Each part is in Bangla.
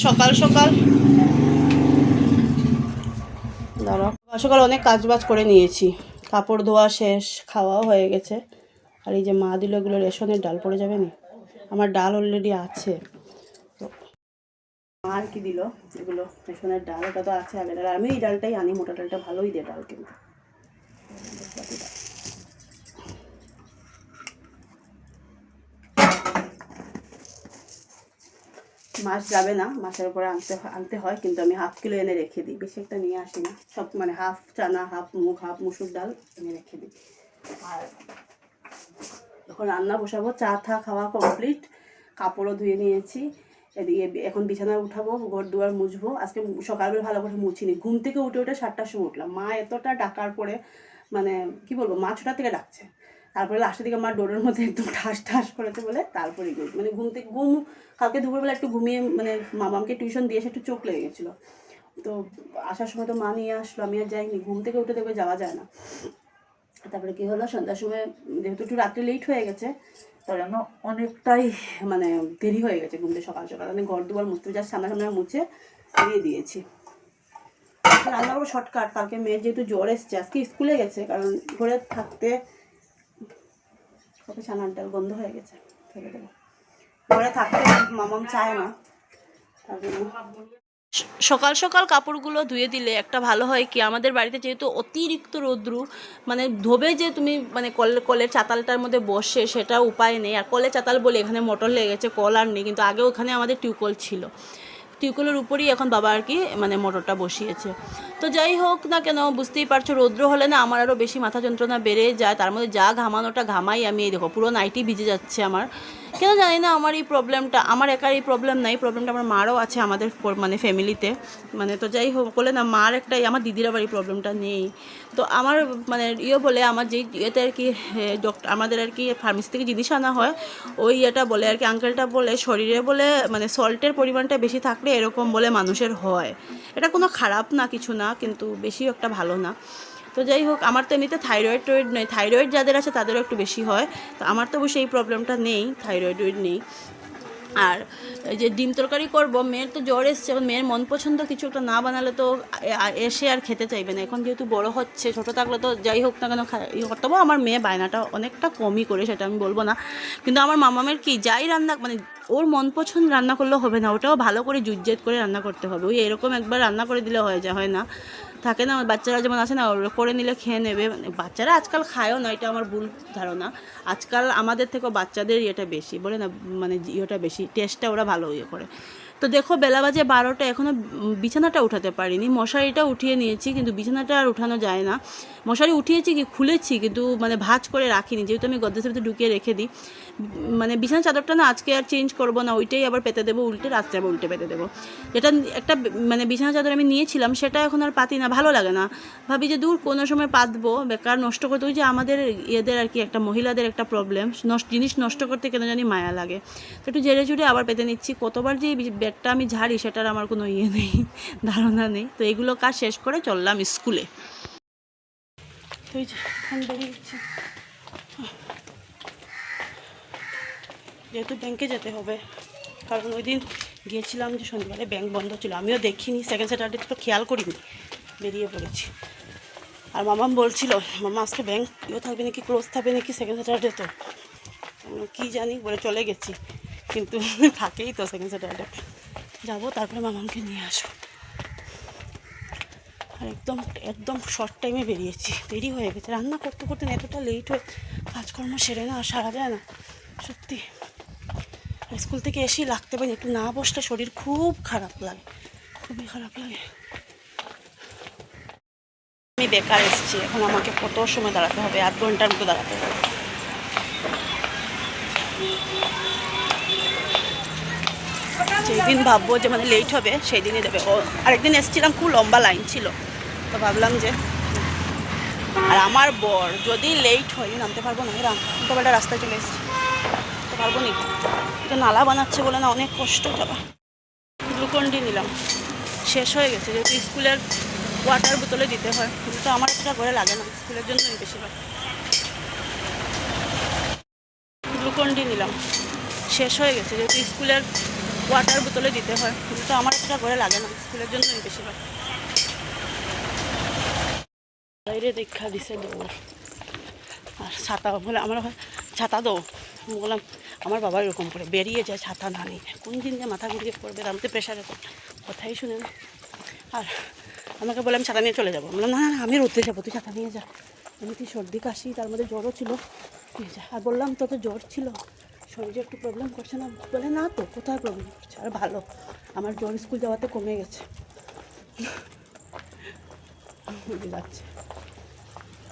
সকাল সকাল সকাল অনেক কাজবাজ করে নিয়েছি, কাপড় ধোয়া শেষ, খাওয়াও হয়ে গেছে। আর এই যে মা দিল এগুলো রেশনের ডাল পড়ে যাবে না, আমার ডাল অলরেডি আছে। তো আর কি দিল এগুলো রেশনের ডাল, এটা তো আছে আগের ডাল। আমি এই ডালটাই আনি, মোটা ডালটা ভালোই দেয় ডাল কিন্তু। মাছ যাবে না, মাছের উপরে আনতে হয়, কিন্তু আমি হাফ কিলো এনে রেখে দিই, বেশি একটা নিয়ে আসি না। সব মানে হাফ চানা, হাফ মুগ, হাফ মুসুর ডাল এনে রেখে দিই। আর যখন রান্না বসাবো, চা খাওয়া কমপ্লিট, কাপড়ও ধুয়ে নিয়েছি। এদিকে এখন বিছানা উঠাবো, ঘর দুয়ার মুছবো। আজকে সকালবেলা ভালো করে মুছিনি, ঘুম থেকে উঠে 7টার সময় উঠলাম। মা এতটা ডাকার পরে মানে কি বলবো, মা 6টা থেকে ডাকছে, তারপরে লাস্টের দিকে আমার ডোরের মধ্যে একদম ঠাস করেছে বলে তারপরে মানে ঘুম কালকে দুপুরবেলা একটু ঘুমিয়ে মানে মামাকে টিউশন দিয়ে এসে একটু চোখ লেগে গেছিলো। তো আসার সময় তো মা নিয়ে আসলো, আমি আর যাইনি, ঘুম থেকে উঠে দেখবে যাওয়া যায় না। তারপরে কি হলো, সন্ধ্যার সময় যেহেতু একটু রাত্রে লেট হয়ে গেছে, তার জন্য অনেকটাই মানে দেরি হয়ে গেছে ঘুমতে। সকাল আমি ঘর দুয়ার মুছতে যা সামনে মুছে দিয়ে দিয়েছি। রান্না করবো শর্টকাট, কালকে মেয়ের যেহেতু জ্বর এসছে, আজকে স্কুলে গেছে, কারণ ঘরে থাকতে ওকে ছানার ডাল বন্ধ হয়ে গেছে, ফেলে দেবো। ঘরে থাকতে মামাম চায় না, তার জন্য সকাল সকাল কাপড়গুলো ধুয়ে দিলে একটা ভালো হয় কি, আমাদের বাড়িতে যেহেতু অতিরিক্ত রৌদ্রু, মানে ধোবে যে তুমি মানে কলের চাতালটার মধ্যে বসে সেটা উপায় নেই। আর কলের চাতাল বলে এখানে মোটর লেগেছে, কল আর নেই, কিন্তু আগে ওখানে আমাদের টিউবওয়েল ছিল, টিউবওয়েলের উপরেই এখন বাবা আর কি মানে মোটরটা বসিয়েছে। তো যাই হোক না কেন, বুঝতেই পারছো রৌদ্র হলে না আমার আরও বেশি মাথা যন্ত্রণা বেড়ে যায়। তার মধ্যে যা ঘামানোটা ঘামাই আমি, এই দেখো পুরো নাইটি ভিজে যাচ্ছে আমার। কেন জানি না আমার এই প্রবলেমটা, আমার একার এই প্রবলেম নাই, প্রবলেমটা আমার মারও আছে আমাদের মানে ফ্যামিলিতে। মানে তো যাই হোক বলে না, মার একটাই, আমার দিদির আবার এই প্রবলেমটা নেই। তো আমার মানে বলে আমার যেই ইয়েতে আর কি ডক্টর আমাদের আর কি ফার্মেসি থেকে জিনিস আনা হয়, ওই ইয়েটা বলে আর কি, আঙ্কেলটা বলে শরীরে বলে মানে সল্টের পরিমাণটা বেশি থাকলে এরকম বলে মানুষের হয়। এটা কোনো খারাপ না, কিছু না, কিন্তু বেশিও একটা ভালো না। তো যাই হোক, আমার তো এমনিতে থাইরয়েড নেই, থাইরয়েড যাদের আছে তাদেরও একটু বেশি হয়। তো আমার তো অবশ্যই এই প্রবলেমটা নেই, থাইরয়েড নেই। আর এই যে ডিম তরকারি করবো, মেয়ের তো জ্বর এসছে, এখন মেয়ের মন পছন্দ কিছু একটা না বানালে তো এসে আর খেতে চাইবে না। এখন যেহেতু বড় হচ্ছে, ছোটো থাকলে তো যাই হোক না কেন করতে হবে। আমার মেয়ে বায়নাটা অনেকটা কমই করে, সেটা আমি বলবো না, কিন্তু আমার মামামের কি যাই রান্না মানে ওর মন পছন্দ রান্না করলেও হবে না, ওটাও ভালো করে জুজ্জেদ করে রান্না করতে হবে। ওই এরকম একবার রান্না করে দিলে হয় না, থাকে না বাচ্চারা যেমন আছে না, করে নিলে খেয়ে নেবে। মানে বাচ্চারা আজকাল খায়ও না, এটা আমার ভুল ধারণা। আজকাল আমাদের থেকেও বাচ্চাদের ইয়েটা বেশি, বলে না মানে ইয়েটা বেশি, টেস্টটা ওরা ভালো ইয়ে করে। তো দেখো বেলা বাজে 12টা, এখনও বিছানাটা উঠাতে পারিনি। মশারিটা উঠিয়ে নিয়েছি, কিন্তু বিছানাটা আর উঠানো যায় না। মশারি উঠিয়েছি কি খুলেছি, কিন্তু মানে ভাঁজ করে রাখিনি, যেহেতু আমি গদ্রেজের ভিতরে ঢুকিয়ে রেখে দিই। মানে বিছানা চাদরটা না আজকে আর চেঞ্জ করবো না, ওইটাই আবার পেতে দেবো উল্টে, রাত্রে আবার উল্টে পেতে দেবো। যেটা একটা মানে বিছানা চাদর আমি নিয়েছিলাম, সেটা এখন আর পাতি না, ভালো লাগে না। ভাবি যে দূর কোনো সময় পাতবো, বেকার নষ্ট করতে। ওই যে আমাদের এদের আর কি একটা মহিলাদের একটা প্রবলেম, জিনিস নষ্ট করতে কেন জানি মায়া লাগে। তো একটু ঝেড়ে ঝুড়ে আবার পেতে নিচ্ছি। কতবার যে ব্যাগটা আমি ঝাড়ি সেটার আমার কোনো ইয়ে নেই, ধারণা নেই। তো এগুলো কাজ শেষ করে চললাম স্কুলে। তো এই যে বেরিয়েছি, যেহেতু ব্যাংকে যেতে হবে, কারণ ওই দিন গিয়েছিলাম যে শনিবারে ব্যাংক বন্ধ ছিল, আমিও দেখিনি, সেকেন্ড স্যাটারডে তো খেয়াল করিনি, বেরিয়ে পড়েছি। আর মামাম বলছিল, মামা আজকে ব্যাংক থাকবে নাকি, ক্লোজ থাকবে নাকি সেকেন্ড স্যাটারডে, তো কী জানি বলে চলে গেছি, কিন্তু থাকেই তো সেকেন্ড স্যাটারডে। যাবো, তারপরে মামামকে নিয়ে আসবো। আর একদম শর্ট টাইমে বেরিয়েছি, দেরি হয়ে গেছে, রান্না করতে করতে এতটা লেট হয়ে কাজকর্ম সেরে না, আর সারা যায় না সত্যি। স্কুল থেকে এসেই লাগতে পারি, একটু না বসলে শরীর খুব খারাপ লাগে, খুবই খারাপ লাগে। আমি বেকার এসেছি, এখন আমাকে কত সময় দাঁড়াতে হবে, 8 ঘন্টার মতো দাঁড়াতে হবে। যেই দিন ভাববো যে মানে লেট হবে সেই দিনই দেবে। আরেকদিন এসেছিলাম, খুব লম্বা লাইন ছিল, তো ভাবলাম যে, আর আমার বর যদি লেট হয় নামতে পারবো না, এরকম একটা রাস্তায় চলে এসেছি, তো পারবো নি, তো নালা বানাচ্ছে বলে না অনেক কষ্ট যাওয়া। গ্লুকন্ডি নিলাম, শেষ হয়ে গেছে, যেহেতু স্কুলের ওয়াটার বোতলে দিতে হয়, কিন্তু আমার একটা ঘরে লাগে না, স্কুলের জন্য বেশিরভাগ। গ্লুকন্ডি নিলাম, শেষ হয়ে গেছে, যেহেতু স্কুলের ওয়াটার বোতলে দিতে হয়, কিন্তু আমার একটা ঘরে লাগে না, স্কুলের জন্য বেশিরভাগ। বাইরে দেখা দিছে দৌড়, আর ছাতা বলে আমার ছাতা দো, বললাম আমার বাবা এরকম করে বেরিয়ে যায় ছাতা না নিয়ে, কোন দিন যে মাথা ঘুরিয়ে পড়বে, তার মধ্যে প্রেশারে কথাই শুনে না। আর আমাকে বলে আমি ছাতা নিয়ে চলে যাবো, বললাম না না আমি রোদে যাবো, তুই ছাতা নিয়ে যা, এমনিতে সর্দি কাশি, তার মধ্যে জ্বরও ছিল, নিয়ে যা। আর বললাম তো জ্বর ছিল, শরীরে একটু প্রবলেম করছে না, বলে না তো কোথায় প্রবলেম করছে, আর ভালো আমার জ্বর স্কুল যাওয়াতে কমে গেছে, যাচ্ছে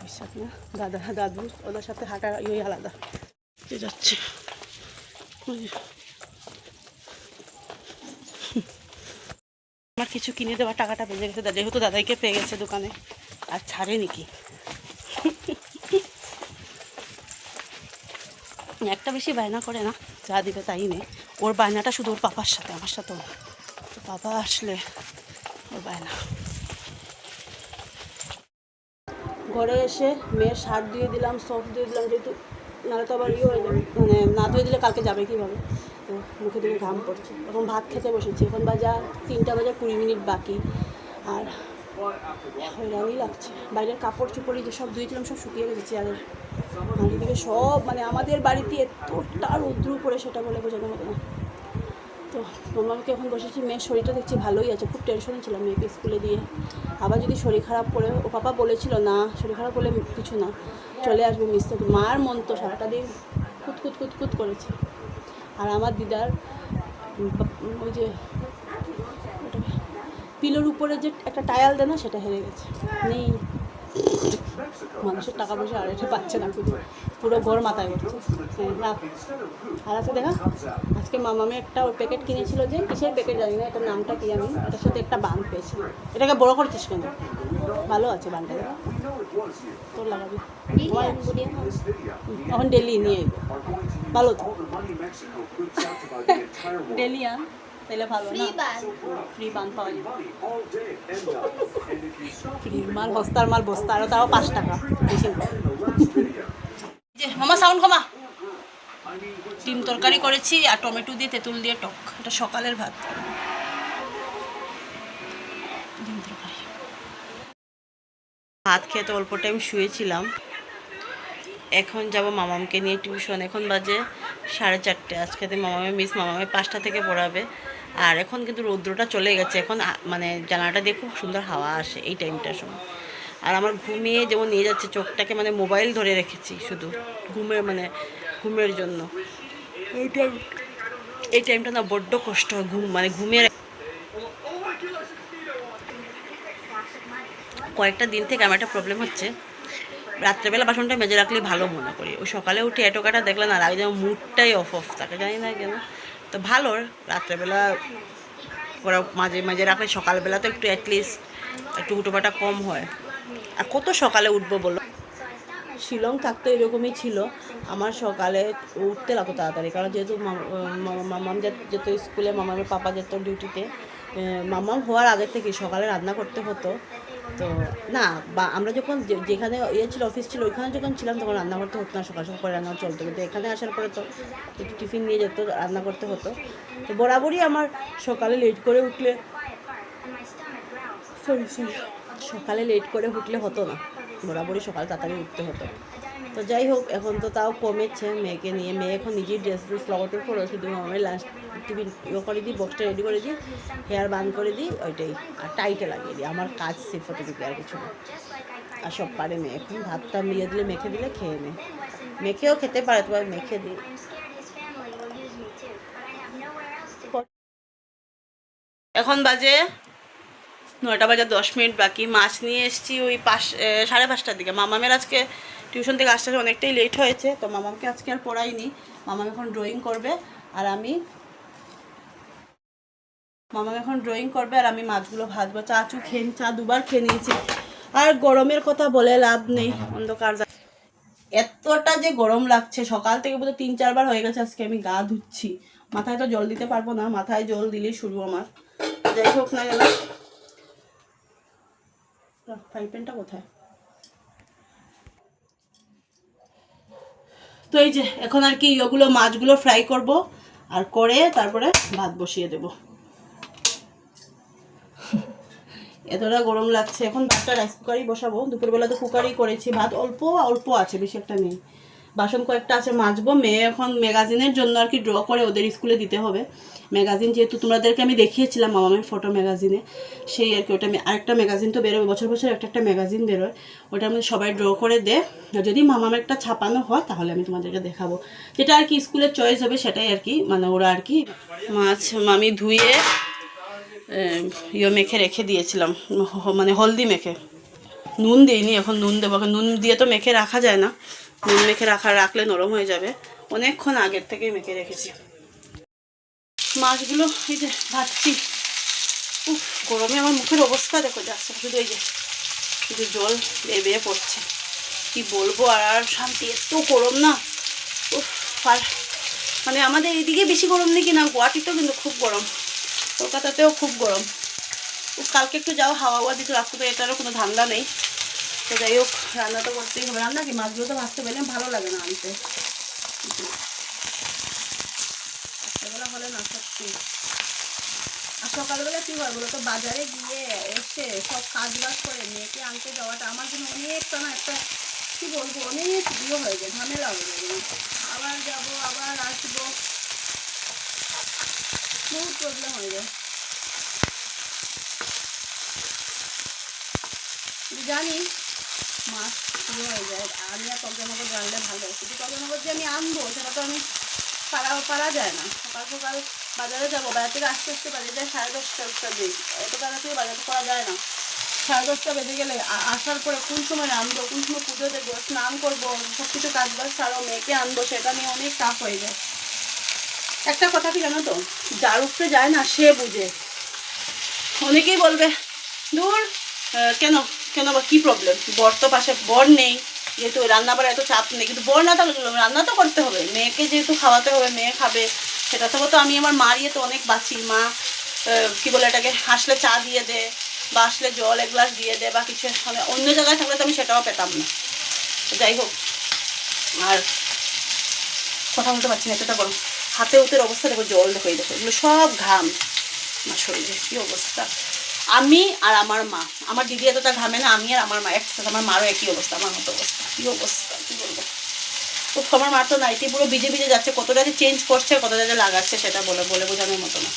বিশ্বাস না, দাদা দাদু ওদের সাথে হাঁটার ইয়ে আলাদা যাচ্ছে। আমার কিছু কিনে দেওয়ার টাকাটা বেজে গেছে, যেহেতু দাদাইকে পেয়ে গেছে দোকানে, আর ছাড়ে নাকি একটা বেশি বায়না করে না, যা দিবে তাই নেই, ওর বায়নাটা শুধু ওর পাপার সাথে, আমার সাথেও না, তো পাপা আসলে ওর বায়না। ঘরে এসে মেয়ের শার্ট দিয়ে দিলাম, সক্স দিয়ে দিলাম, যেহেতু নাহলে তো আবার ইয়ে হয়ে যাবে, মানে না ধুয়ে দিলে কালকে যাবে কীভাবে, তো মুখে দিকে ঘাম পড়ছে। এখন ভাত খেতে বসেছি, এখন 3টা বাজে 20 মিনিট বাকি, আর হয়রানি লাগছে। বাইরের কাপড় চোপড়ি যেসব ধুয়েছিলাম সব শুকিয়ে গেছে, চেয়ারের মাটি থেকে সব, মানে আমাদের বাড়িতে এতটা রৌদ্র পড়ে সেটা বলে বোঝানোর মতো না। তো মামাকে এখন বসেছি, মেয়ের শরীরটা দেখছি ভালোই আছে, খুব টেনশনে ছিলাম মেয়েকে স্কুলে দিয়ে, আবার যদি শরীর খারাপ করে, ও পাপা বলেছিল না শরীর খারাপ হলে কিছু না, চলে আসবে মিস। মার মন তো সারাটা দিন কুতকুত কুতকুত করেছে, আর আমার দিদার ওই যে পিলোর উপরে যে একটা টায়াল দেয় না, সেটা হেরে গেছে, নেই। মানুষের টাকা পয়সা আর এটা পাচ্ছে না, পুরো ঘর মাথায় করছে। হ্যাঁ রাখ, আর আছে দেখা, আজকে মামামে একটা ওর প্যাকেট কিনেছিল, যে কিসের প্যাকেট জানি না, এটার নামটা কি, আমি এটার সাথে একটা বান পেয়েছি, এটাকে বড় করছিস কেন, ভালো আছে বানটা, তোর লাগাবি, এখন ডেলি নিয়ে ভালো তো, ডেলি আন তাহলে ভালো না, ফ্রি বান পাওয়া যাবে, ফ্রি মাল, হস্তার মাল বস্তা, আরও তাও 5 টাকা বেশি। যে মামা সাউন্ড কমা, ডিম তরকারি করেছি আর টমেটো দিয়ে তেঁতুল দিয়ে টক, এটা সকালের ভাত। ডিম তরকারি ভাত খেয়ে তো অল্প টাইম শুয়েছিলাম, এখন যাব মামামকে নিয়ে টিউশন, এখন বাজে 4:30, আজকে মামামে মিস মামামে 5টা থেকে পড়াবে, আর এখন কিন্তু রৌদ্রটা চলে গেছে, এখন মানে জানালাটা দিয়ে খুব সুন্দর হাওয়া আসে এই টাইমটার সময়, আর আমার ঘুমিয়ে যেমন নিয়ে যাচ্ছে চোখটাকে, মানে মোবাইল ধরে রেখেছি শুধু ঘুমের জন্য, এই টাইমটা না বড্ড কষ্ট হয়, মানে ঘুমের কয়েকটা দিন থেকে আমার একটা প্রবলেম হচ্ছে, রাত্রেবেলা বাসনটা মেজে রাখলে ভালো মনে করি, ওই সকালে উঠে এটোকাটা দেখলে না লাগে, যেমন মুডটাই অফ থাকে, জানি না কেন, তো ভালো রাত্রেবেলা ওরা মাঝে মাঝে রাখলে সকালবেলা তো একটু অ্যাটলিস্ট একটু হুটোপাটা কম হয়, আর কত সকালে উঠবো বলো, শিলং থাকতে এরকমই ছিল, আমার সকালে উঠতে লাগতো তাড়াতাড়ি, কারণ যেহেতু মামাম যেত স্কুলে, মামামের পাপা যেত ডিউটিতে, মামাম হওয়ার আগে থেকে সকালে রান্না করতে হতো, তো না বা আমরা যখন যেখানে ছিল অফিস ছিল ওইখানে যখন ছিলাম তখন রান্না করতে হতো না, সকাল সকাল করে রান্না চলতো, কিন্তু এখানে আসার পরে তো একটু টিফিন নিয়ে যেত, রান্না করতে হতো, তো বরাবরই আমার সকালে লেট করে উঠলে সকালে লেট করে উঠলে হতো না, বরাবরই সকালে তাড়াতাড়ি উঠতে হতো। তো যাই হোক, এখন তো তাও কমেছে মেয়েকে নিয়ে, মেয়ে এখন নিজেই ড্রেস লগতে পড়ো, শুধু আমার লাঞ্চ টিফিন করে দিই, বক্সটা রেডি করে দিই, হেয়ার বান করে দিই, ওইটাই, আর টাইটে লাগিয়ে দিই, আমার কাজ সেফ হতে দিতে আর কিছু না, আর সব পারে মেয়ে, এখন ভাতটা নিয়ে দিলে মেখে দিলে খেয়ে নেয়, মেখেও খেতে পারে, তোমার মেখে দিই। এখন বাজে 9:10 বাকি, মাছ নিয়ে এসেছি ওই 5:30টার দিকে, মামামের আজকে টিউশন থেকে আসতে অনেকটাই লেট হয়েছে, তো মামামকে আজকে আর পড়াইনি, মামাম এখন ড্রয়িং করবে, আর আমি মাছগুলো ভাজবো, চা দুবার খেয়ে নিয়েছি, আর গরমের কথা বলে লাভ নেই, অন্ধকার এতটা যে গরম লাগছে, সকাল থেকে বোধহয় 3-4 বার হয়ে গেছে আজকে আমি গা ধুচ্ছি, মাথায় তো জল দিতে পারবো না, মাথায় জল দিলেই শুরু আমার, যাই হোক না কেন, ফ্রাই প্যানটা কোথায়, তো এই যে এখন আর কি ওগুলো মাছগুলো ফ্রাই করব, আর করে তারপরে ভাত বসিয়ে দেব। এতটা গরম লাগছে, এখন ভাতটা রাইস কুকারই বসাবো। দুপুরবেলা তো কুকারই করেছি, ভাত অল্প অল্প আছে, বেশি একটা নেই। বাসন কয়েকটা আছে মাজবো। মেয়ে এখন ম্যাগাজিনের জন্য আর কি ড্র করে ওদের স্কুলে দিতে হবে। ম্যাগাজিন যেহেতু তোমাদেরকে আমি দেখিয়েছিলাম মামামের ফটো ম্যাগাজিনে, সেই আর কি ওটা আরেকটা ম্যাগাজিন তো বেরোবে, বছর বছর একটা একটা ম্যাগাজিন বেরোয়, ওটার মধ্যে সবাই ড্র করে দেয়। যদি মামামেরটা ছাপানো হয় তাহলে আমি তোমাদেরকে দেখাবো, যেটা আর কি স্কুলের চয়েস হবে সেটাই আর কি, মানে ওরা আর কি। মাছ আমি ধুয়ে মেখে রেখে দিয়েছিলাম, মানে হলদি মেখে, নুন দিইনি, এখন নুন দেবো। নুন দিয়ে তো মেখে রাখা যায় না, নুন মেখে রাখলে নরম হয়ে যাবে। অনেকক্ষণ আগের থেকেই মেখে রেখেছি। মাছগুলো এই যে ভাজছি। উফ, গরমে আমার মুখের অবস্থা দেখো যাচ্ছে, শুধু এই যে শুধু জল বেয়ে বেয়ে পড়ছে। কি বলবো, আর শান্তি, এত গরম না। উফ, আর মানে আমাদের এইদিকে বেশি গরম নেই কিনা, গুয়াহাটিতেও কিন্তু খুব গরম, কলকাতাতেও খুব গরম। কালকে একটু যাও হাওয়া দিতে, রাখতে তো এটারও কোনো ধান্দা নেই। তো যাই হোক, রান্না তো করতেই হবে। রান্না কি, মাছগুলো তো ভাজতে পারলে ভালো লাগে না আনতে, রাত্রেবেলা হলে না সত্যি। আর সকালবেলা কী হয় বলো তো, বাজারে গিয়ে এসে সব কাজ বাজ করে মেয়েকে আনতে যাওয়াটা আমার জন্য অনেকটা না একটা, কী বলবো, অনেক হয়ে যায়, ঝামেলা হয়ে যায়। আবার যাবো, আবার আসবো, বহুত প্রবলেম হয়ে যায়। জানি মাছ শুরু হয়ে যায়, আমি আর তর্জনগর জানলে ভালো, কিন্তু তর্জনগর যে আমি আনবো সেটা তো আমি পারা যায় না। সকাল সকাল বাজারে যাবো, বাজার থেকে আস্তে আস্তে বাজে যায় 10:30 দিক, এত তাড়া থেকে বাজার করা যায় না। 10:30 বেজে গেলে আসার পরে কোন সময় আনবো, কোন সময় পুজো দেবো, স্নান করবো, সব কিছু কাজ বাজ সারো, মেয়েকে আনবো, সেটা নিয়ে অনেক টাফ হয়ে যায়। একটা কথা কি জানো তো, যার উপরে যায় না সে বুঝে। অনেকেই বলবে দূর, কেন কেন বা কী প্রবলেম, বর তো পাশে, বর নেই যেহেতু রান্না বাড়া এত চাপ নেই, কিন্তু বর না থাকলে রান্না তো করতে হবে, মেয়েকে যেহেতু খাওয়াতে হবে, মেয়ে খাবে, সেটা থেকে তো আমি আমার মার ইয়ে তো অনেক বাঁচি। মা কী বলে এটাকে, আসলে চা দিয়ে দে বা আসলে জল এক গ্লাস দিয়ে দে বা কিছু, মানে অন্য জায়গায় থাকলে তো আমি সেটাও পেতাম না। যাই হোক, আর কথা বলতে পারছি না, এতটা গরম। হাতে উতের অবস্থা দেখো, জল দেখো, এই দেখো, এগুলো সব ঘাম আমার শরীরে, কী অবস্থা। আমি আর আমার মা, আমার দিদি এতটা ঘামে না, আমি আর আমার মা একসাথে, আমার মারও একই অবস্থা, আমার মতো অবস্থা, কী অবস্থা, কী বলবো। তো আমার মার তো নাইটি পুরো ভিজে ভিজে যাচ্ছে, কতটা যে চেঞ্জ করছে, কতটা যে লাগাচ্ছে সেটা বলে বোঝানোর মতো না।